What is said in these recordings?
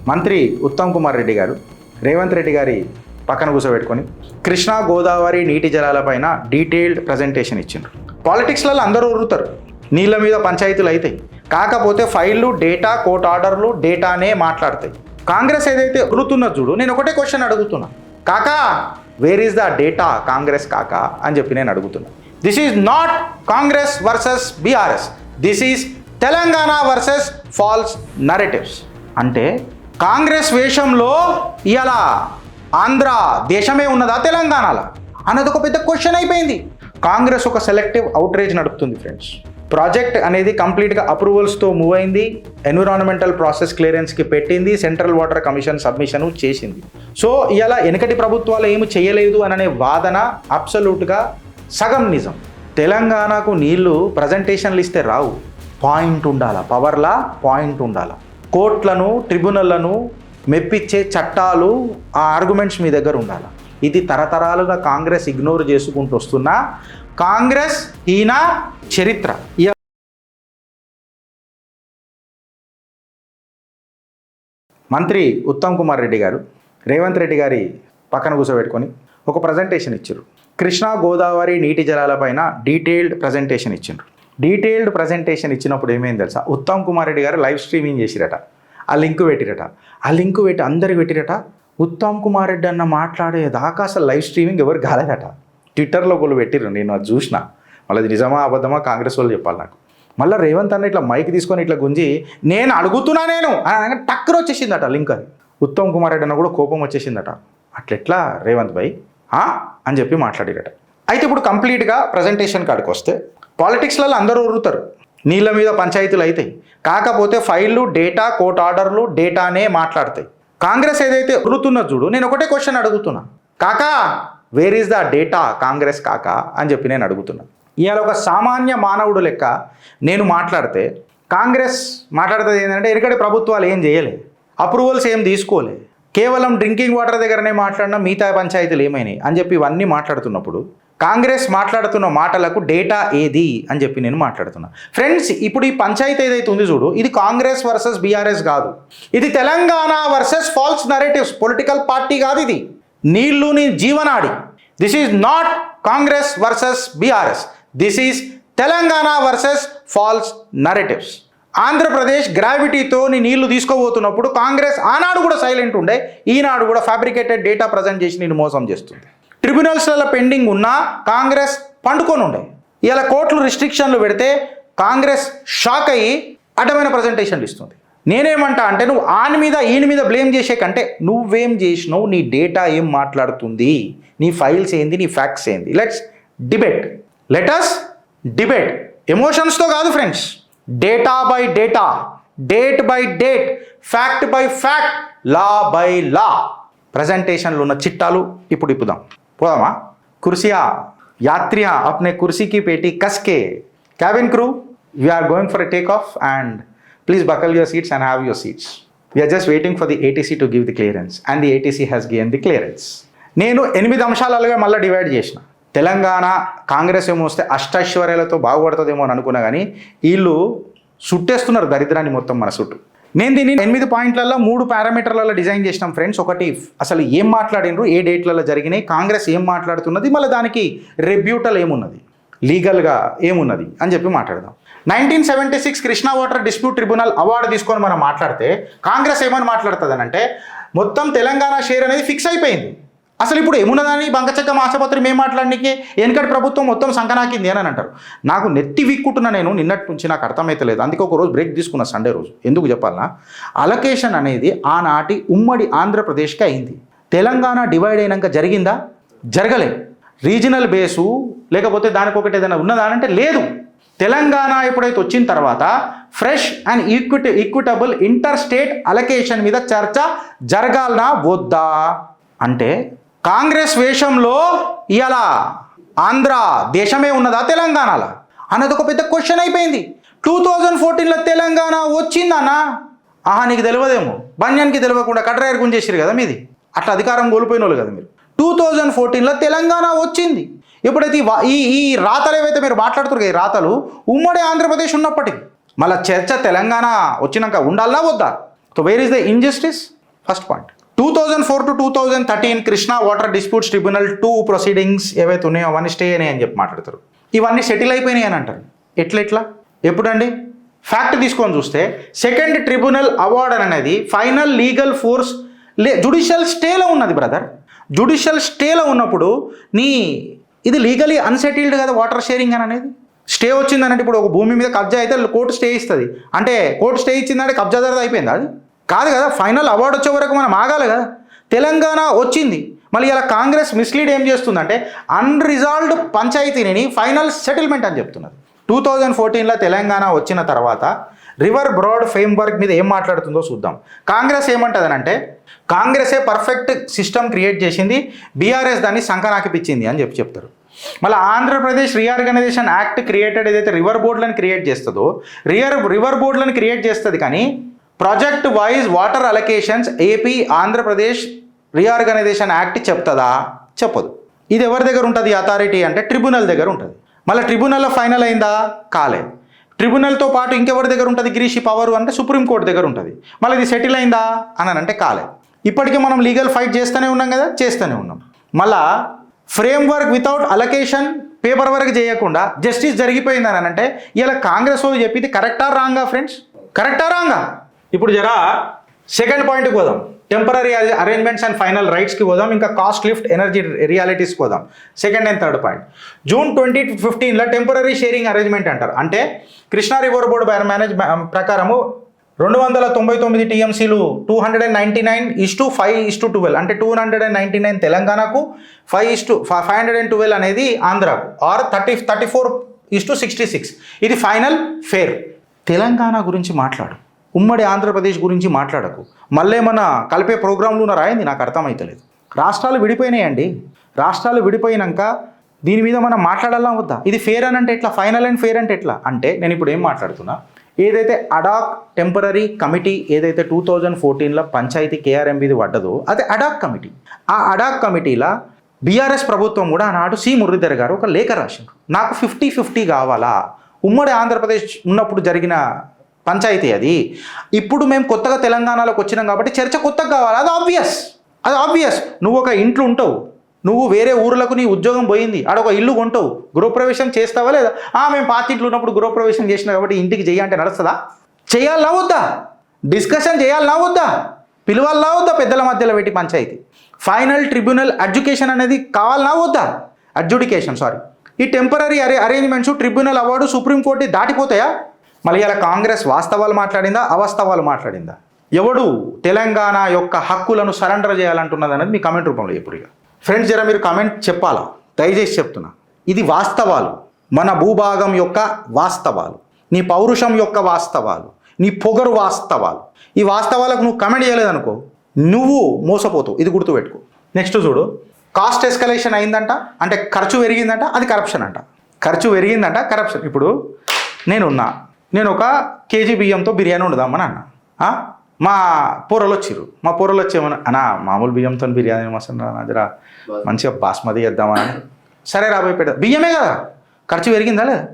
మంత్రి ఉత్తమ్ కుమార్ రెడ్డి గారు రేవంత్ రెడ్డి గారి పక్కన కూర్చోబెట్టుకొని కృష్ణా గోదావరి నీటి జలాలపైన డీటెయిల్డ్ ప్రజెంటేషన్ ఇచ్చిండ్రు. పాలిటిక్స్లలో అందరూ ఉరుతారు, నీళ్ళ మీద పంచాయతీలు అవుతాయి, కాకపోతే ఫైళ్ళు డేటా కోర్ట్ ఆర్డర్లు డేటానే మాట్లాడతాయి. కాంగ్రెస్ ఏదైతే ఉరుతున్నది చూడు, నేను ఒకటే క్వశ్చన్ అడుగుతున్నా, కాకా where is the data Congress కాకా అని చెప్పి నేను అడుగుతున్నా. This is not Congress versus BRS, this is Telangana versus false narratives. అంటే కాంగ్రెస్ వేషంలో ఇవాళ ఆంధ్ర దేశమే ఉన్నదా తెలంగాణలో అన్నది ఒక పెద్ద క్వశ్చన్ అయిపోయింది. కాంగ్రెస్ ఒక సెలెక్టివ్ అవుట్రేజ్ నడుపుతుంది ఫ్రెండ్స్. ప్రాజెక్ట్ అనేది కంప్లీట్గా అప్రూవల్స్తో మూవ్ అయింది, ఎన్విరాన్మెంటల్ ప్రాసెస్ క్లియరెన్స్కి పెట్టింది, సెంట్రల్ వాటర్ కమిషన్ సబ్మిషన్ చేసింది. సో ఇవాళ వెనకటి ప్రభుత్వాలు ఏమి చేయలేదు అనే వాదన అబ్సల్యూట్గా సగం నిజం. తెలంగాణకు నీళ్లు ప్రజెంటేషన్లు ఇస్తే రావు, పాయింట్ ఉండాలా, పవర్లా పాయింట్ ఉండాలా. కోర్టులను ట్రిబ్యునల్లను మెప్పించే చట్టాలు ఆ ఆర్గ్యుమెంట్స్ మీ దగ్గర ఉండాలి. ఇది తరతరాలుగా కాంగ్రెస్ ఇగ్నోర్ చేసుకుంటూ వస్తున్న కాంగ్రెస్ ఈయన చరిత్ర. మంత్రి ఉత్తమ్ కుమార్ రెడ్డి గారు రేవంత్ రెడ్డి గారి పక్కన కూర్చోబెట్టుకొని ఒక ప్రజెంటేషన్ ఇచ్చారు. కృష్ణా గోదావరి నీటి జలాలపైన డీటెయిల్డ్ ప్రజెంటేషన్ ఇచ్చిండ్రు. డీటెయిల్డ్ ప్రజెంటేషన్ ఇచ్చినప్పుడు ఏమైంది తెలుసా, ఉత్తమ్ కుమార్ రెడ్డి గారు లైవ్ స్ట్రీమింగ్ చేసిరట, ఆ లింక్ పెట్టిరట, ఆ లింక్ పెట్టి అందరికి పెట్టిరట. ఉత్తమ్ కుమార్ రెడ్డి అన్న మాట్లాడేదాకా అసలు లైవ్ స్ట్రీమింగ్ ఎవరు కాలేదట. ట్విట్టర్లో ఒకళ్ళు పెట్టిర్రు, నేను అది చూసిన. మళ్ళీ అది నిజమా అబద్ధమా కాంగ్రెస్ వాళ్ళు చెప్పాలి నాకు. మళ్ళీ రేవంత్ అన్న ఇట్లా మైక్ తీసుకొని ఇట్లా గుంజి నేను అడుగుతున్నా నేను టక్కర వచ్చేసిందట లింక్. అది ఉత్తమ్ కుమార్ రెడ్డి అన్న కూడా కోపం వచ్చేసిందట, అట్లెట్లా రేవంత్ భాయ్ అని చెప్పి మాట్లాడిరట. అయితే ఇప్పుడు కంప్లీట్గా ప్రజెంటేషన్ కాడికి వస్తే పాలిటిక్స్లలో అందరూ ఉరుతారు, నీళ్ళ మీద పంచాయతీలు అవుతాయి, కాకపోతే ఫైళ్ళు డేటా కోర్ట్ ఆర్డర్లు డేటానే మాట్లాడతాయి. కాంగ్రెస్ ఏదైతే ఉరుతున్నది చూడు, నేను ఒకటే క్వశ్చన్ అడుగుతున్నా, కాకా where is the data Congress కాకా అని చెప్పి నేను అడుగుతున్నా. ఇవాళ ఒక సామాన్య మానవుడు లెక్క నేను మాట్లాడితే కాంగ్రెస్ మాట్లాడుతుంది ఏంటంటే ఎక్కడి ప్రభుత్వాలు ఏం చేయలే, అప్రూవల్స్ ఏం తీసుకోలే, కేవలం డ్రింకింగ్ వాటర్ దగ్గరనే మాట్లాడినా మిగతా పంచాయతీలు ఏమైనాయి అని చెప్పి ఇవన్నీ మాట్లాడుతున్నప్పుడు కాంగ్రెస్ మాట్లాడుతున్న మాటలకు డేటా ఏది అని చెప్పి నేను మాట్లాడుతున్నా. ఫ్రెండ్స్, ఇప్పుడు ఈ పంచాయతీ ఏదైతే ఉంది చూడు, ఇది కాంగ్రెస్ వర్సెస్ బీఆర్ఎస్ కాదు, ఇది Telangana versus false narratives. Political party కాదు ఇది, నీళ్లుని జీవనాడి. This is not Congress versus BRS, this is Telangana versus false narratives. Andhra Pradesh గ్రావిటీతో నీళ్లు తీసుకోబోతున్నప్పుడు కాంగ్రెస్ ఆనాడు కూడా సైలెంట్ ఉండే, ఈనాడు కూడా ఫ్యాబ్రికేటెడ్ డేటా ప్రజెంట్ చేసి నేను మోసం చేస్తుంది. ట్రిబ్యునల్స్లలో పెండింగ్ ఉన్నా కాంగ్రెస్ పండుకొని ఉండే. ఇలా కోర్టులు రిస్ట్రిక్షన్లు పెడితే కాంగ్రెస్ షాక్ అయ్యి అడ్డమైన ప్రజెంటేషన్లు ఇస్తుంది. నేనేమంటా అంటే, నువ్వు ఆని మీద ఈయన మీద బ్లేమ్ చేసే కంటే నువ్వేం చేసినావు, నీ డేటా ఏం మాట్లాడుతుంది, నీ ఫైల్స్ ఏంది, నీ ఫ్యాక్ట్స్ ఏంది. Let's debate, let us debate. ఎమోషన్స్తో కాదు friends, data by data, date by date, fact by fact, law by law. ప్రజెంటేషన్లు ఉన్న చిట్టాలు ఇప్పుడు ఇప్పుదాం. పోదామా? కుర్సియా యాత్రియా అప్నే కుర్సీకి పేటి కస్కే. Cabin crew, we are going for a takeoff and please buckle your seats and have your seats. We are just waiting for the ATC to give the clearance and the ATC has given the clearance. నేను 8 అంశాలుగా మళ్ళీ divide చేసిన. తెలంగాణ కాంగ్రెస్ ఏమో వస్తే అష్టైశ్వర్యాలతో బాగుపడుతుందేమో అని అనుకున్నా, కానీ వీళ్ళు సుట్టేస్తున్నారు దరిద్రాన్ని మొత్తం మన చుట్టూ. నేను దీన్ని 8 పాయింట్లలో 3 పారామీటర్లలో డిజైన్ చేసినాం ఫ్రెండ్స్. ఒకటి, అసలు ఏం మాట్లాడినరు, ఏ డేట్లలో జరిగినాయి, కాంగ్రెస్ ఏం మాట్లాడుతున్నది, మళ్ళీ దానికి రెబ్యూటల్ ఏమున్నది, లీగల్గా ఏమున్నది అని చెప్పి మాట్లాడదాం. 1976 Krishna water dispute tribunal award తీసుకొని మనం మాట్లాడితే కాంగ్రెస్ ఏమని మాట్లాడుతుంది అని అంటే, మొత్తం తెలంగాణ షేర్ అనేది ఫిక్స్ అయిపోయింది. అసలు ఇప్పుడు ఏమున్నదని బంకచక్క మాసపత్రి మేము మాట్లాడడానికి వెనకటి ప్రభుత్వం మొత్తం సంకనాకింది అని అంటారు. నాకు నెత్తి విక్కుంటున్నా నేను నిన్నటి నుంచి, నాకు అర్థమైతలేదు. అందుకే ఒక రోజు బ్రేక్ తీసుకున్నా, సండే రోజు. ఎందుకు చెప్పాలన్నా, అలొకేషన్ అనేది ఆనాటి ఉమ్మడి ఆంధ్రప్రదేశ్కి అయింది. తెలంగాణ డివైడ్ అయినాక జరిగిందా? జరగలేదు. రీజనల్ బేసు లేకపోతే దానికి ఒకటి ఏదైనా ఉన్నదా అంటే లేదు. తెలంగాణ ఎప్పుడైతే వచ్చిన తర్వాత fresh and equitable inter state allocation మీద చర్చ జరగాలనా వద్దా అంటే, కాంగ్రెస్ వేషంలో ఇవాళ ఆంధ్ర దేశమే ఉన్నదా తెలంగాణలో అన్నది ఒక పెద్ద క్వశ్చన్ అయిపోయింది. 2014లో తెలంగాణ వచ్చిందన్నా, నీకు తెలియదేమో, బన్యానికి తెలియకుండా కట్రాయర్ గుంజేసారు కదా మీది, అట్లా అధికారం కోల్పోయిన వాళ్ళు కదా మీరు. 2014లో తెలంగాణ వచ్చింది. ఎప్పుడైతే ఈ రాతలు ఏవైతే మీరు మాట్లాడుతున్నారు, ఈ రాతలు ఉమ్మడి ఆంధ్రప్రదేశ్ ఉన్నప్పటికీ మళ్ళీ చర్చ తెలంగాణ వచ్చినాక ఉండాలనా వద్దా? So where is the injustice? First point. 2004 to 2013 Krishna water disputes tribunal 2 proceedings ఏవైతే ఉన్నాయో అవన్నీ స్టే అయినాయి అని చెప్పి మాట్లాడతారు. ఇవన్నీ సెటిల్ అయిపోయినాయి అని అంటారు. ఎట్లా ఎప్పుడండి? ఫ్యాక్ట్ తీసుకొని చూస్తే సెకండ్ ట్రిబ్యునల్ అవార్డ్ అనేది ఫైనల్ లీగల్ ఫోర్స్ జుడిషియల్ స్టేలో ఉన్నది బ్రదర్. జుడిషియల్ స్టేలో ఉన్నప్పుడు ఇది లీగలీ అన్సెటిల్డ్ కదా వాటర్ షేరింగ్ అని అనేది. స్టే వచ్చిందనంటే ఇప్పుడు ఒక భూమి మీద కబ్జా అయితే కోర్టు స్టే ఇస్తుంది. అంటే కోర్టు స్టే ఇచ్చిందంటే కబ్జాదారు అయిపోయింది అది కాదు కదా. ఫైనల్ అవార్డు వచ్చే వరకు మనం ఆగాలి కదా. తెలంగాణ వచ్చింది, మళ్ళీ ఇలా కాంగ్రెస్ మిస్లీడ్ ఏం చేస్తుందంటే అన్రిజాల్వ్డ్ పంచాయతీని ఫైనల్ సెటిల్మెంట్ అని చెప్తున్నది. 2014లో తెలంగాణ వచ్చిన తర్వాత రివర్ బ్రాడ్ ఫ్రేమ్వర్క్ మీద ఏం మాట్లాడుతుందో చూద్దాం. కాంగ్రెస్ ఏమంటుందనంటే కాంగ్రెసే పర్ఫెక్ట్ సిస్టమ్ క్రియేట్ చేసింది, బీఆర్ఎస్ దాన్ని సంకనాకిపించింది అని చెప్తారు. మళ్ళీ ఆంధ్రప్రదేశ్ రీఆర్గనైజేషన్ యాక్ట్ క్రియేటెడ్ ఏదైతే రివర్ బోర్డులను క్రియేట్ చేస్తుందో రివర్ బోర్డులను క్రియేట్ చేస్తుంది, కానీ project wise water allocations AP Andhra Pradesh reorganisation act చెప్తుందా? చెప్పదు. ఇది ఎవరి దగ్గర ఉంటుంది అథారిటీ అంటే ట్రిబ్యునల్ దగ్గర ఉంటుంది. మళ్ళీ ట్రిబ్యునల్లో ఫైనల్ అయిందా? కాలే. ట్రిబ్యునల్తో పాటు ఇంకెవరి దగ్గర ఉంటుంది గిరీషి పవర్ అంటే సుప్రీంకోర్టు దగ్గర ఉంటుంది. మళ్ళీ ఇది సెటిల్ అయిందా అని అంటే కాలే. ఇప్పటికీ మనం లీగల్ ఫైట్ చేస్తూనే ఉన్నాం కదా, చేస్తూనే ఉన్నాం. మళ్ళా framework without allocation paper work చేయకుండా జస్టిస్ జరిగిపోయింది అని అంటే ఇలా కాంగ్రెస్ వాళ్ళు చెప్పింది కరెక్టా రాంగా ఫ్రెండ్స్? కరెక్టా రాంగా? ఇప్పుడు జరా సెకండ్ పాయింట్కి పోదాం. టెంపరీ అరేంజ్మెంట్స్ అండ్ ఫైనల్ రైట్స్కి పోదాం, ఇంకా కాస్ట్ లిఫ్ట్ ఎనర్జీ రియాలిటీస్కి పోదాం. Second and third point. June 2015లో టెంపరీ షేరింగ్ అరేంజ్మెంట్ అంటారు. అంటే కృష్ణా రివర్ బోర్డు మేనేజ్ ప్రకారము 299 టీఎంసీలు 299:5:12 అంటే 299 తెలంగాణకు 512 అనేది ఆంధ్రాకు, ఆర్ 34:66. ఇది ఫైనల్ ఫేర్. తెలంగాణ గురించి మాట్లాడు, ఉమ్మడి ఆంధ్రప్రదేశ్ గురించి మాట్లాడకు. మళ్ళీ మన కలిపే ప్రోగ్రాంలు రాయింది నాకు అర్థమవుతలేదు. రాష్ట్రాలు విడిపోయినాయండి. రాష్ట్రాలు విడిపోయినాక దీని మీద మనం మాట్లాడాలా వద్దా? ఇది ఫేర్ అని అంటే ఎట్లా? ఫైనల్ అండ్ ఫేర్ అంటే ఎట్లా? అంటే నేను ఇప్పుడు ఏం మాట్లాడుతున్నా, ఏదైతే అడాక్ టెంపరీ కమిటీ ఏదైతే 2014లో పంచాయతీ కేఆర్ఎంబీది పడ్డదో అది అడాక్ కమిటీ. ఆ అడాక్ కమిటీలో బీఆర్ఎస్ ప్రభుత్వం కూడా ఆనాడు సి మురళీధర్ గారు ఒక లేఖ రాశారు, నాకు 50-50 కావాలా. ఉమ్మడి ఆంధ్రప్రదేశ్ ఉన్నప్పుడు జరిగిన పంచాయతీ అది. ఇప్పుడు మేము కొత్తగా తెలంగాణలోకి వచ్చినాం కాబట్టి చర్చ కొత్తగా కావాలి. అది ఆబ్వియస్. నువ్వు ఒక ఇంట్లో ఉంటావు, నువ్వు వేరే ఊర్లకు నీ ఉద్యోగం పోయింది, ఆడొక ఇల్లు కొంటావు, గృహప్రవేశం చేస్తావా లేదా? మేము పాతింట్లో ఉన్నప్పుడు గృహప్రవేశం చేసినా కాబట్టి ఇంటికి చేయాలంటే నడుస్తుందా? చేయాలనా వద్దా? డిస్కషన్ చేయాలనా వద్దా? పిలవాలనా వద్దా? పెద్దల మధ్యలో పెట్టి పంచాయతీ ఫైనల్ ట్రిబ్యునల్ అడ్జుకేషన్ అనేది కావాలనా వద్దా? అడ్జుడికేషన్ ఈ temporary arrangements tribunal award supreme court దాటిపోతాయా? మళ్ళీ ఇలా కాంగ్రెస్ వాస్తవాలు మాట్లాడిందా, అవాస్తవాలు మాట్లాడిందా? ఎవడు తెలంగాణ యొక్క హక్కులను సరెండర్ చేయాలంటున్నది అనేది మీ కామెంట్ రూపంలో ఎప్పుడు ఫ్రెండ్స్ జర మీరు కామెంట్ చెప్పాలా, దయచేసి చెప్తున్నా. ఇది వాస్తవాలు, మన భూభాగం యొక్క వాస్తవాలు, నీ పౌరుషం యొక్క వాస్తవాలు, నీ పొగరు వాస్తవాలు. ఈ వాస్తవాలకు నువ్వు కమెంట్ చేయలేదనుకో నువ్వు మోసపోతావు. ఇది గుర్తుపెట్టుకో. నెక్స్ట్ చూడు, కాస్ట్ ఎస్కలేషన్ అయిందంట అంటే ఖర్చు పెరిగిందంట, అది కరప్షన్ అంట. ఖర్చు పెరిగిందంట, కరప్షన్. ఇప్పుడు నేను ఒక కేజీ బియ్యంతో బిర్యానీ వండుదామని అన్నా. మా పూరలు వచ్చేమన్నా అన్నా మామూలు బియ్యంతో బిర్యానీ మసాలా జరా మంచిగా బాస్మతి చేద్దామని. సరే రాబోయే పెట్ట బియ్యమే కదా, ఖర్చు పెరిగిందా లేదా?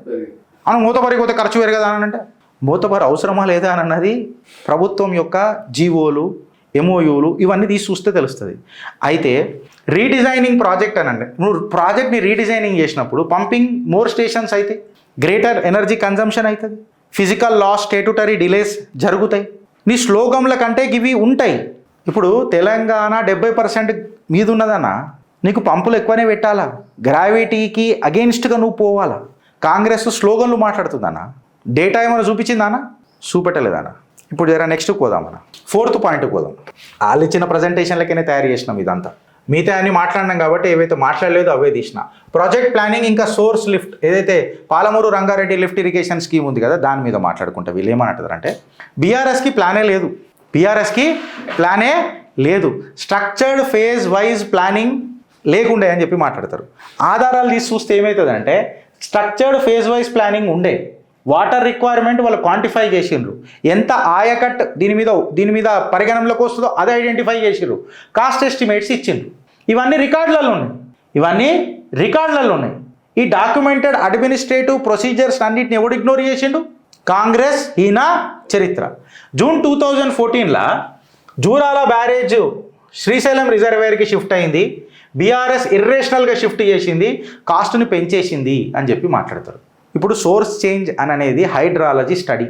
మూతబరికి పోతే ఖర్చు పెరగదా అని అంటే మూతబరి అవసరమా లేదా అని అన్నది ప్రభుత్వం యొక్క జీవోలు, ఎంఓయూలు ఇవన్నీ తీసి చూస్తే తెలుస్తుంది. అయితే రీడిజైనింగ్ ప్రాజెక్ట్ అనండి, నువ్వు ప్రాజెక్ట్ని రీడిజైనింగ్ చేసినప్పుడు పంపింగ్ మోర్ స్టేషన్స్ అయితే గ్రేటర్ ఎనర్జీ కన్జంప్షన్ అవుతుంది, ఫిజికల్ లాస్, స్టేట్యూటరీ డిలేస్ జరుగుతాయి. నీ స్లోగంల కంటే ఇవి ఉంటాయి. ఇప్పుడు తెలంగాణ 70% మీద ఉన్నదన్నా, నీకు పంపులు ఎక్కువనే పెట్టాలా, గ్రావిటీకి అగెయిన్స్ట్గా నువ్వు పోవాలా. కాంగ్రెస్ స్లోగన్లు మాట్లాడుతుందన్నా, డేటా ఏమైనా చూపించిందానా? చూపెట్టలేదన్నా. ఇప్పుడు జర నెక్స్ట్కి పోదామన్నా, 4th పాయింట్కి పోదాం. వాళ్ళు ఇచ్చిన ప్రజెంటేషన్లకైనా తయారు చేసినాం ఇదంతా. మిగతా అన్ని మాట్లాడినాం కాబట్టి ఏవైతే మాట్లాడలేదో అవే తీసిన. ప్రాజెక్ట్ ప్లానింగ్ ఇంకా సోర్స్ లిఫ్ట్ ఏదైతే Palamuru Rangareddy lift irrigation scheme ఉంది కదా, దాని మీద మాట్లాడుకుంటా. వీళ్ళు ఏమంటారంటే బీఆర్ఎస్కి ప్లానే లేదు, స్ట్రక్చర్డ్ ఫేజ్ వైజ్ ప్లానింగ్ లేకుండే అని చెప్పి మాట్లాడతారు. ఆధారాలు తీసి చూస్తే ఏమవుతుందంటే స్ట్రక్చర్డ్ ఫేజ్ వైజ్ ప్లానింగ్ ఉండే, వాటర్ రిక్వైర్మెంట్ వాళ్ళు క్వాంటిఫై చేసిండ్రు, ఎంత ఆయకట్ దీని మీద పరిగణనలోకి వస్తుందో అది ఐడెంటిఫై చేసిండ్రు, కాస్ట్ ఎస్టిమేట్స్ ఇచ్చిండ్రు. ఇవన్నీ రికార్డులలో ఉన్నాయి. ఈ డాక్యుమెంటెడ్ అడ్మినిస్ట్రేటివ్ ప్రొసీజర్స్ అన్నింటిని ఎవడు ఇగ్నోర్ చేసిండు? కాంగ్రెస్. ఈయన చరిత్ర. జూన్ 2014లో జూరాల బ్యారేజ్ శ్రీశైలం రిజర్వేర్కి షిఫ్ట్ అయింది, బీఆర్ఎస్ ఇర్రేషనల్గా షిఫ్ట్ చేసింది, కాస్ట్ని పెంచేసింది అని చెప్పి మాట్లాడతారు. ఇప్పుడు సోర్స్ చేంజ్ అని అనేది హైడ్రాలజీ స్టడీ.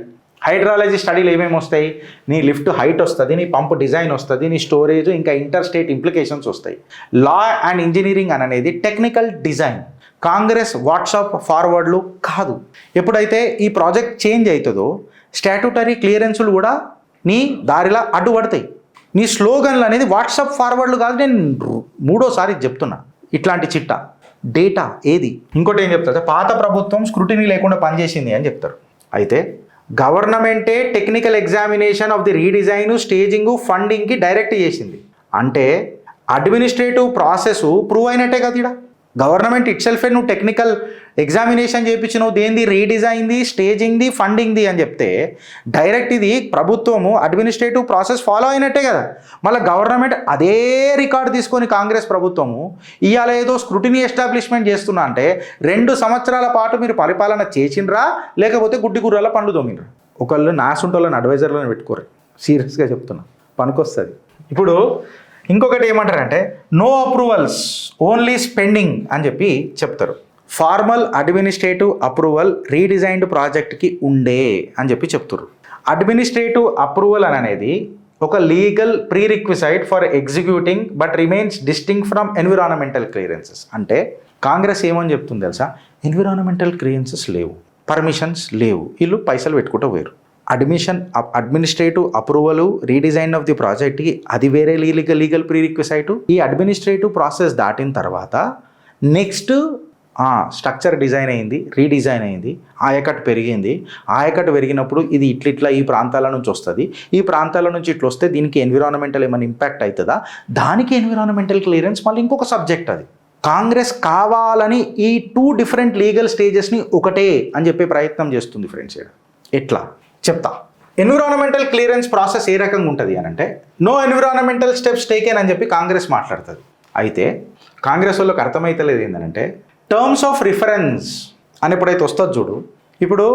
హైడ్రాలజీ స్టడీలు ఏమేమి వస్తాయి? నీ లిఫ్ట్ హైట్ వస్తుంది, నీ పంప్ డిజైన్ వస్తుంది, నీ స్టోరేజ్, ఇంకా ఇంటర్ స్టేట్ ఇంప్లికేషన్స్ వస్తాయి. లా అండ్ ఇంజనీరింగ్ అని అనేది టెక్నికల్ డిజైన్. కాంగ్రెస్ వాట్సాప్ ఫార్వర్డ్లు కాదు. ఎప్పుడైతే ఈ ప్రాజెక్ట్ చేంజ్ అవుతుందో స్టాట్యూటరీ క్లియరెన్సులు కూడా నీ దారిలా అడ్డుపడతాయి. నీ స్లోగన్లు అనేది వాట్సాప్ ఫార్వర్డ్లు కాదు. నేను మూడోసారి చెప్తున్నా ఇట్లాంటి చిట్టా డేటా ఏది. ఇంకోటి ఏం చెప్తారు, పాత ప్రభుత్వం స్క్రూటినీ లేకుండా పనిచేసింది అని చెప్తారు. అయితే గవర్నమెంటే technical examination of the redesign, staging, ఫండింగ్కి డైరెక్ట్ చేసింది. అంటే అడ్మినిస్ట్రేటివ్ ప్రాసెస్ ప్రూవ్ అయినట్టే కదా. ఇక్కడ గవర్నమెంట్ ఇట్ సెల్ఫే నువ్వు టెక్నికల్ ఎగ్జామినేషన్ చేయించినావు, దేంది రీడిజైన్ది, స్టేజింగ్ది, ఫండింగ్ది అని చెప్తే డైరెక్ట్ ఇది ప్రభుత్వము అడ్మినిస్ట్రేటివ్ ప్రాసెస్ ఫాలో అయినట్టే కదా. మళ్ళీ గవర్నమెంట్ అదే రికార్డు తీసుకొని కాంగ్రెస్ ప్రభుత్వము ఇవాళ ఏదో స్క్రూటినీ ఎస్టాబ్లిష్మెంట్ చేస్తున్నా అంటే 2 సంవత్సరాల పాటు మీరు పరిపాలన చేసిండ్రా లేకపోతే గుడ్డి గుర్రాల పండ్లు దొంగినరా? ఒకళ్ళు నాసుంటోళ్ళని అడ్వైజర్లను పెట్టుకోరు. సీరియస్గా చెప్తున్నా, పనికొస్తుంది. ఇప్పుడు ఇంకొకటి ఏమంటారంటే నో అప్రూవల్స్ ఓన్లీ స్పెండింగ్ అని చెప్పి చెప్తారు. ఫార్మల్ అడ్మినిస్ట్రేటివ్ అప్రూవల్ రీడిజైన్డ్ ప్రాజెక్ట్కి ఉండే అని చెప్పి చెప్తారు. అడ్మినిస్ట్రేటివ్ అప్రూవల్ అనేది ఒక legal prerequisite for executing but remains distinct from environmental clearances. అంటే కాంగ్రెస్ ఏమని చెప్తుంది తెలుసా? ఎన్విరాన్మెంటల్ క్లియరెన్సెస్ లేవు, పర్మిషన్స్ లేవు, వీళ్ళు పైసలు పెట్టుకుంటూ పోయారు. Administrative approval redesign of the ప్రాజెక్ట్కి అది వేరే లీగల్ ప్రీ రిక్విసైట్. ఈ అడ్మినిస్ట్రేటివ్ ప్రాసెస్ దాటిన తర్వాత నెక్స్ట్ స్ట్రక్చర్ డిజైన్ అయింది, రీడిజైన్ అయింది, ఆయకట్టు పెరిగింది. ఆయకట్టు పెరిగినప్పుడు ఇది ఇట్లా ఈ ప్రాంతాల నుంచి వస్తుంది, ఈ ప్రాంతాల నుంచి ఇట్లా వస్తే దీనికి ఎన్విరాన్మెంటల్ ఏమైనా ఇంపాక్ట్ అవుతుందా, దానికి ఎన్విరాన్మెంటల్ క్లియరెన్స్ మళ్ళీ ఇంకొక సబ్జెక్ట్. అది కాంగ్రెస్ కావాలని ఈ 2 డిఫరెంట్ లీగల్ స్టేజెస్ని ఒకటే అని చెప్పే ప్రయత్నం చేస్తుంది ఫ్రెండ్స్. ఎట్లా చెప్తా. ఎన్విరాన్మెంటల్ క్లియరెన్స్ ప్రాసెస్ ఏ రకంగా ఉంటుంది అని అంటే నో ఎన్విరాన్మెంటల్ స్టెప్స్ టేకెన్ అని చెప్పి కాంగ్రెస్ మాట్లాడుతుంది. అయితే కాంగ్రెస్ వాళ్ళకి అర్థమైతలేదు ఏంటంటే టర్మ్స్ ఆఫ్ రిఫరెన్స్ అని ఎప్పుడైతే వస్తుంది చూడు. ఇప్పుడు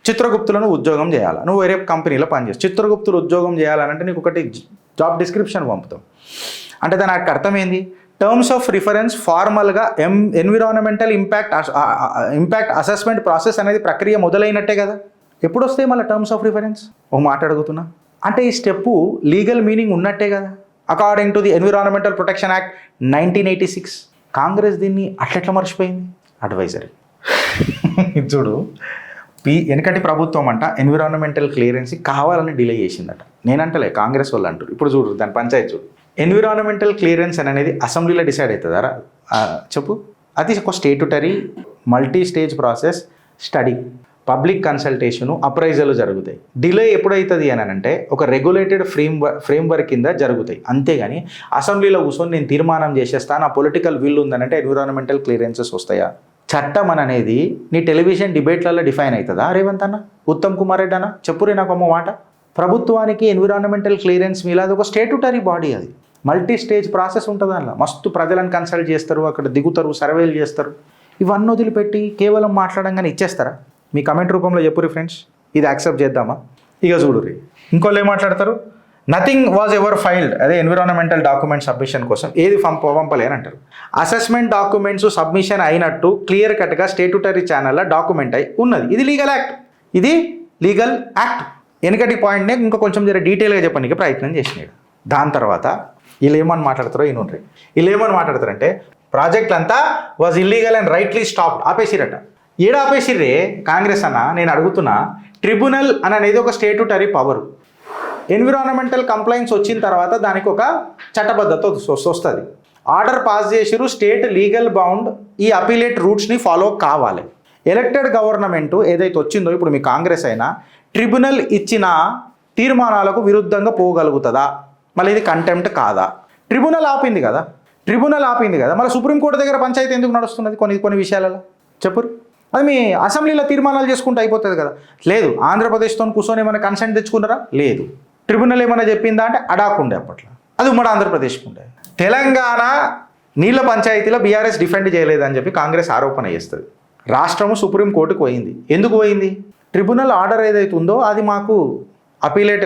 చిత్రగుప్తులను ఉద్యోగం చేయాలి, నువ్వు వేరే కంపెనీలో పనిచేస్తావు. చిత్రగుప్తులు ఉద్యోగం చేయాలంటే నీకు ఒకటి జాబ్ డిస్క్రిప్షన్ పంపుతాం. అంటే దానికి అర్థం ఏంది? టర్మ్స్ ఆఫ్ రిఫరెన్స్ ఫార్మల్గా ఎన్విరాన్మెంటల్ ఇంపాక్ట్ అసెస్మెంట్ ప్రాసెస్ అనేది ప్రక్రియ మొదలైనట్టే కదా. ఎప్పుడు వస్తాయి మళ్ళీ టర్మ్స్ ఆఫ్ రిఫరెన్స్? మాట్లాడుతున్నా అంటే ఈ స్టెప్పు లీగల్ మీనింగ్ ఉన్నట్టే కదా. According to the environmental protection act 1986. Congress దీన్ని అట్లెట్లా మర్చిపోయింది? అడ్వైజరీ చూడు. వెనకటి ప్రభుత్వం అంట ఎన్విరాన్మెంటల్ క్లియరెన్స్ కావాలని డిలే చేసిందట. నేనంటలే, కాంగ్రెస్ వాళ్ళు అంటారు. ఇప్పుడు చూడు దాని పంచాయతీ చూడు. ఎన్విరాన్మెంటల్ క్లియరెన్స్ అనేది అసెంబ్లీలో డిసైడ్ అవుతుందారా చెప్పు? అది ఒక statutory multi stage process, study, public consultation, appraisal జరుగుతాయి. డిలే ఎప్పుడవుతుంది అని అంటే ఒక రెగ్యులేటెడ్ ఫ్రేమ్వర్క్ కింద జరుగుతాయి. అంతేగాని అసెంబ్లీలో కూర్చొని నేను తీర్మానం చేసేస్తా, నా పొలిటికల్ విల్ ఉందనంటే ఎన్విరాన్మెంటల్ క్లియరెన్సెస్ వస్తాయా? చట్టం అనేది నీ టెలివిజన్ డిబేట్లలో డిఫైన్ అవుతుందా? రేవంత్ అన్న, ఉత్తమ్ కుమార్ రెడ్డి అన్న చెప్పురే నాకు అమ్మ మాట. ప్రభుత్వానికి ఎన్విరాన్మెంటల్ క్లియరెన్స్ మీద అది ఒక స్టేట్యుటరీ బాడీ, అది మల్టీ స్టేజ్ ప్రాసెస్ ఉంటుంది. అందులో మస్తు ప్రజలను కన్సల్ట్ చేస్తారు, అక్కడ దిగుతారు, సర్వేలు చేస్తారు. ఇవన్నీ వదిలిపెట్టి కేవలం మాట్లాడంగానే ఇచ్చేస్తారా? మీ కమెంట్ రూపంలో చెప్పురి ఫ్రెండ్స్, ఇది యాక్సెప్ట్ చేద్దామా? ఇక చూడురి. ఇంకోళ్ళు ఏం మాట్లాడతారు? నథింగ్ వాజ్ ఎవర్ ఫైల్డ్, అదే ఎన్విరాన్మెంటల్ డాక్యుమెంట్ సబ్మిషన్ కోసం ఏది పంపలేని అంటారు. అసెస్మెంట్ డాక్యుమెంట్స్ సబ్మిషన్ అయినట్టు క్లియర్ కట్గా స్టేట్యుటరీ ఛానల్లో డాక్యుమెంట్ అయి ఉన్నది. ఇది లీగల్ యాక్ట్, ఇది లీగల్ యాక్ట్. వెనకటి పాయింట్నే ఇంకా కొంచెం జర డీటెయిల్గా చెప్పడానికి ప్రయత్నం చేసినాడు. దాని తర్వాత వీళ్ళు ఏమని మాట్లాడతారో ఈయన. వీళ్ళు ఏమని మాట్లాడతారంటే ప్రాజెక్ట్ అంతా was illegal and rightly stopped, ఆపేసిరట. ఏడా ఆపేసిర్రే కాంగ్రెస్ అన్న? నేను అడుగుతున్నా. ట్రిబ్యునల్ అని అనేది ఒక స్టేట్యుటరీ పవర్. ఎన్విరాన్మెంటల్ కంప్లైంట్స్ వచ్చిన తర్వాత దానికి ఒక చట్టబద్ధత వస్తుంది. ఆర్డర్ పాస్ చేసిరు, స్టేట్ లీగల్ బౌండ్ ఈ అపీలేట్ రూట్స్ని ఫాలో కావాలి. ఎలక్టెడ్ గవర్నమెంట్ ఏదైతే వచ్చిందో ఇప్పుడు మీ కాంగ్రెస్ అయినా ట్రిబ్యునల్ ఇచ్చిన తీర్మానాలకు విరుద్ధంగా పోగలుగుతుందా? మళ్ళీ ఇది కంటెంప్ట్ కాదా? ట్రిబ్యునల్ ఆపింది కదా, మళ్ళీ సుప్రీంకోర్టు దగ్గర పంచాయతీ ఎందుకు నడుస్తున్నది కొన్ని విషయాలలో చెప్పరు? అది మీ అసెంబ్లీలో తీర్మానాలు చేసుకుంటే అయిపోతుంది కదా. లేదు, ఆంధ్రప్రదేశ్తో కూర్చొని ఏమైనా కన్సెంట్ తెచ్చుకున్నారా? లేదు. ట్రిబ్యునల్ ఏమైనా చెప్పిందా అంటే అడాకుండే అప్పట్లో, అది ఉమ్మడి ఆంధ్రప్రదేశ్కి ఉండే. తెలంగాణ నీళ్ళ పంచాయతీలో బీఆర్ఎస్ డిఫెండ్ చేయలేదని చెప్పి కాంగ్రెస్ ఆరోపణ చేస్తుంది. రాష్ట్రము సుప్రీంకోర్టుకు పోయింది. ఎందుకు పోయింది? ట్రిబ్యునల్ ఆర్డర్ ఏదైతే ఉందో అది మాకు అపీలేట్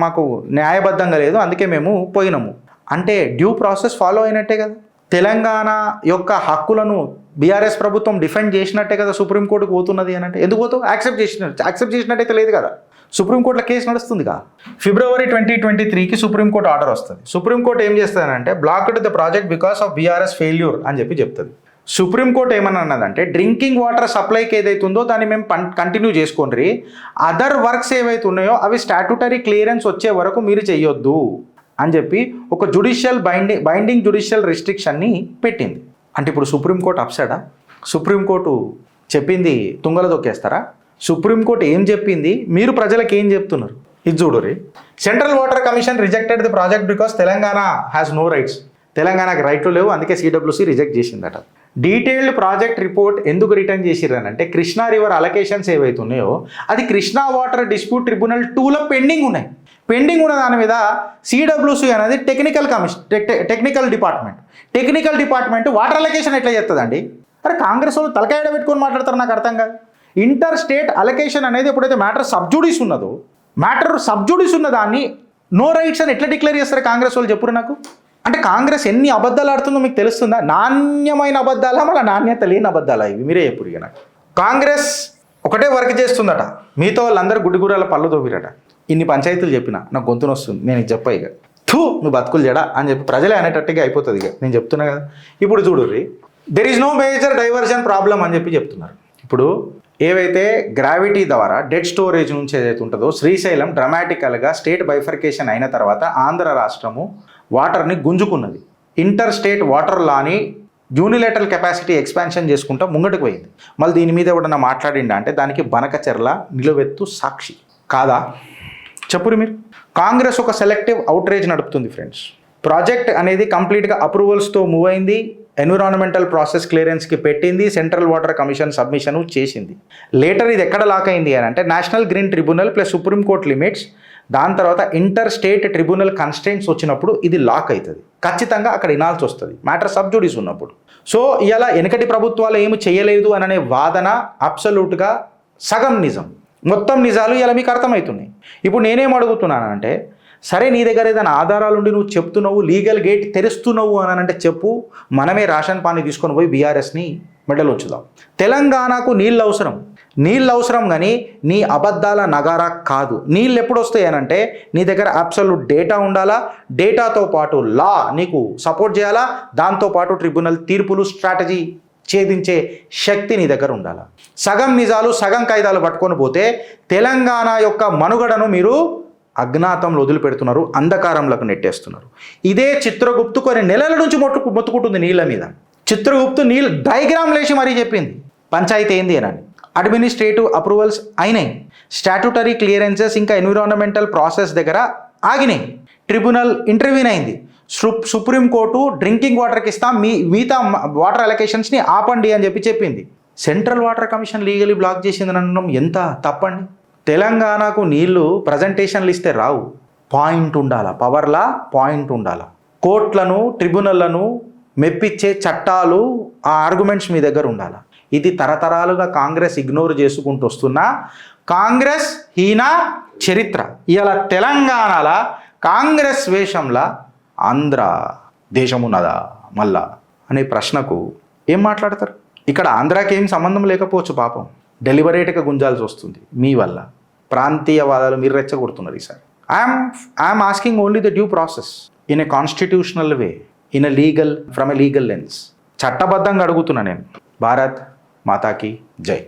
మాకు న్యాయబద్ధంగా లేదు, అందుకే మేము పోయినాము అంటే డ్యూ ప్రాసెస్ ఫాలో అయినట్టే కదా. తెలంగాణ యొక్క హక్కులను బీఆర్ఎస్ ప్రభుత్వం డిఫెండ్ చేసినట్టే కదా సుప్రీంకోర్టుకు పోతున్నది అని అంటే. ఎందుకు పోతావు? యాక్సెప్ట్ చేసినట్టయితే లేదు కదా. సుప్రీంకోర్టులో కేసు నడుస్తుందిగా. February 2023కి సుప్రీంకోర్టు ఆర్డర్ వస్తుంది. సుప్రీంకోర్టు ఏం చేస్తుందంటే blocked the project because of BRS failure అని చెప్తుంది. సుప్రీంకోర్టు ఏమన్నా అన్నదంటే డ్రింకింగ్ వాటర్ సప్లైకి ఏదైతే ఉందో దాన్ని మేము కంటిన్యూ చేసుకోండి, అదర్ వర్క్స్ ఏవైతే ఉన్నాయో అవి స్టాట్యూటరీ క్లియరెన్స్ వచ్చే వరకు మీరు చెయ్యొద్దు అని చెప్పి ఒక బైండింగ్ జ్యుడిషియల్ రిస్ట్రిక్షన్ని పెట్టింది. అంటే ఇప్పుడు సుప్రీంకోర్టు అప్సెడా? సుప్రీంకోర్టు చెప్పింది తుంగలో తొక్కేస్తారా? సుప్రీంకోర్టు ఏం చెప్పింది, మీరు ప్రజలకు ఏం చెప్తున్నారు? ఇది చూడురి. Central water commission rejected the project because Telangana has no rights. తెలంగాణకి రైట్లు లేవు, అందుకే సిడబ్ల్యూసీ రిజెక్ట్ చేసిందట. డీటెయిల్డ్ ప్రాజెక్ట్ రిపోర్ట్ ఎందుకు రిటర్న్ చేసిరనంటే కృష్ణా రివర్ అలొకేషన్స్ ఏవైతే ఉన్నాయో అది కృష్ణా వాటర్ డిస్ప్యూట్ ట్రిబ్యునల్ 2లో పెండింగ్ ఉన్నాయి. పెండింగ్ ఉన్న దాని మీద సిడబ్ల్యూసీ అనేది టెక్నికల్ డిపార్ట్మెంట్ వాటర్ అలొకేషన్ ఎట్లా చేస్తుందండి? అరే కాంగ్రెస్ వాళ్ళు తలకాయడ పెట్టుకొని మాట్లాడతారు, నాకు అర్థం కాదు. ఇంటర్ స్టేట్ అలొకేషన్ అనేది ఎప్పుడైతే మ్యాటర్ సబ్జుడిస్ ఉన్న దాన్ని నో రైట్స్ అని ఎట్లా డిక్లేర్ చేస్తారు కాంగ్రెస్ వాళ్ళు? చెప్పురు నాకు. అంటే కాంగ్రెస్ ఎన్ని అబద్ధాలు ఆడుతుందో మీకు తెలుస్తుందా? నాణ్యమైన అబద్ధాలా, మళ్ళీ నాణ్యత లేని అబద్ధాలా? ఇవి మీరే చెప్పురు. ఇక నాకు కాంగ్రెస్ ఒకటే వర్క్ చేస్తుందట, మిగతా వాళ్ళందరూ గుడ్డిగూరాల పళ్ళు తోపిరట. ఇన్ని పంచాయతీలు చెప్పిన నాకు గొంతున వస్తుంది, నేను ఇది చెప్పా ఇక నువ్వు బతుకులు జడా అని చెప్పి ప్రజలే అనేటట్టుగా అయిపోతుంది. ఇక నేను చెప్తున్నా కదా. ఇప్పుడు చూడుర్రి, there is no major diversion problem అని చెప్తున్నారు. ఇప్పుడు ఏవైతే గ్రావిటీ ద్వారా డెడ్ స్టోరేజ్ నుంచి ఏదైతే ఉంటుందో శ్రీశైలం డ్రమాటికల్గా స్టేట్ బైఫర్కేషన్ అయిన తర్వాత ఆంధ్ర రాష్ట్రము వాటర్ని గుంజుకున్నది. ఇంటర్ స్టేట్ వాటర్ లాని యూనిలేటరల్ కెపాసిటీ ఎక్స్పాన్షన్ చేసుకుంటా ముంగటికి పోయింది. మళ్ళీ దీని మీద ఎవడన్నా మాట్లాడిండా అంటే దానికి బనకచెర్ల నిలువెత్తు సాక్షి కాదా? చెప్పురు మీరు. కాంగ్రెస్ ఒక సెలెక్టివ్ అవుట్రేజ్ నడుపుతుంది ఫ్రెండ్స్. ప్రాజెక్ట్ అనేది కంప్లీట్గా అప్రూవల్స్తో మూవ్ అయింది, ఎన్విరాన్మెంటల్ ప్రాసెస్ క్లియరెన్స్కి పెట్టింది, సెంట్రల్ వాటర్ కమిషన్ సబ్మిషన్ చేసింది. లేటర్ ఇది ఎక్కడ లాక్ అయింది అని అంటే national green tribunal plus supreme court limits, దాని తర్వాత ఇంటర్ స్టేట్ ట్రిబ్యునల్ కన్స్టెంట్స్ వచ్చినప్పుడు ఇది లాక్ అవుతుంది. ఖచ్చితంగా అక్కడ వినాల్సి వస్తుంది మ్యాటర్ సబ్జుడిస్ ఉన్నప్పుడు. సో ఇలా వెనకటి ప్రభుత్వాలు ఏమి చేయలేదు అనే వాదన అబ్సల్యూట్గా సగం నిజం, మొత్తం నిజాలు ఇలా మీకు అర్థమవుతున్నాయి. ఇప్పుడు నేనేం అడుగుతున్నానంటే సరే నీ దగ్గర ఏదైనా ఆధారాలు ఉండి నువ్వు చెప్తున్నావు, లీగల్ గేట్ తెరుస్తున్నావు అని అంటే చెప్పు, మనమే రేషన్ పానీ తీసుకొని పోయి బీఆర్ఎస్ని మెడల్ ఉంచుదాం. తెలంగాణకు నీళ్ళు అవసరం కానీ నీ అబద్ధాల నగారా కాదు. నీళ్ళు ఎప్పుడు వస్తాయి అని అంటే నీ దగ్గర అబ్సల్యూట్ డేటా ఉండాలా, డేటాతో పాటు లా నీకు సపోర్ట్ చేయాలా, దాంతోపాటు ట్రిబ్యునల్ తీర్పులు స్ట్రాటజీ ఛేదించే శక్తి నీ దగ్గర ఉండాలా. సగం నిజాలు సగం కాయిదాలు పట్టుకొని పోతే తెలంగాణ యొక్క మనుగడను మీరు అజ్ఞాతంలో వదిలిపెడుతున్నారు, అంధకారంలోకి నెట్టేస్తున్నారు. ఇదే చిత్రగుప్తు కొన్ని నెలల నుంచి మొత్తుకుంటుంది నీళ్ళ మీద. చిత్రగుప్తు నీళ్ళు డయాగ్రామ్ లేచి మరీ చెప్పింది పంచాయతీ ఏంది అని. అడ్మినిస్ట్రేటివ్ అప్రూవల్స్ అయినాయి, స్టాట్యూటరీ క్లియరెన్సెస్ ఇంకా ఎన్విరాన్మెంటల్ ప్రాసెస్ దగ్గర ఆగినాయి, ట్రిబ్యునల్ ఇంటర్వ్యూన్ అయింది, సుప్రీంకోర్టు డ్రింకింగ్ వాటర్కి ఇస్తాం, మిగతా వాటర్ అలొకేషన్స్ని ఆపండి అని చెప్పింది. Central water commission legally block చేసిందని అనడం ఎంత తప్పండి. తెలంగాణకు నీళ్లు ప్రజెంటేషన్లు ఇస్తే రావు, పాయింట్ ఉండాలా, పవర్లా పాయింట్ ఉండాలా. కోర్టులను ట్రిబ్యునల్లను మెప్పించే చట్టాలు ఆ ఆర్గ్యుమెంట్స్ మీ దగ్గర ఉండాలా. ఇది తరతరాలుగా కాంగ్రెస్ ఇగ్నోర్ చేసుకుంటూ వస్తున్న కాంగ్రెస్ హీన చరిత్ర. ఇలా తెలంగాణలో కాంగ్రెస్ వేషంలా ఆంధ్ర దేశమున్నదా మళ్ళా అనే ప్రశ్నకు ఏం మాట్లాడతారు? ఇక్కడ ఆంధ్రాకి ఏం సంబంధం లేకపోవచ్చు, పాపం డెలిబరేట్గా గుంజాల్సి వస్తుంది మీ వల్ల. ప్రాంతీయవాదాలు మీరు రెచ్చగొడుతున్నారు ఈసారి. I'm asking only the due process in a constitutional way, in a legal from a legal lens. చట్టబద్ధంగా అడుగుతున్నా నేను. భారత్ మాతాకి జై.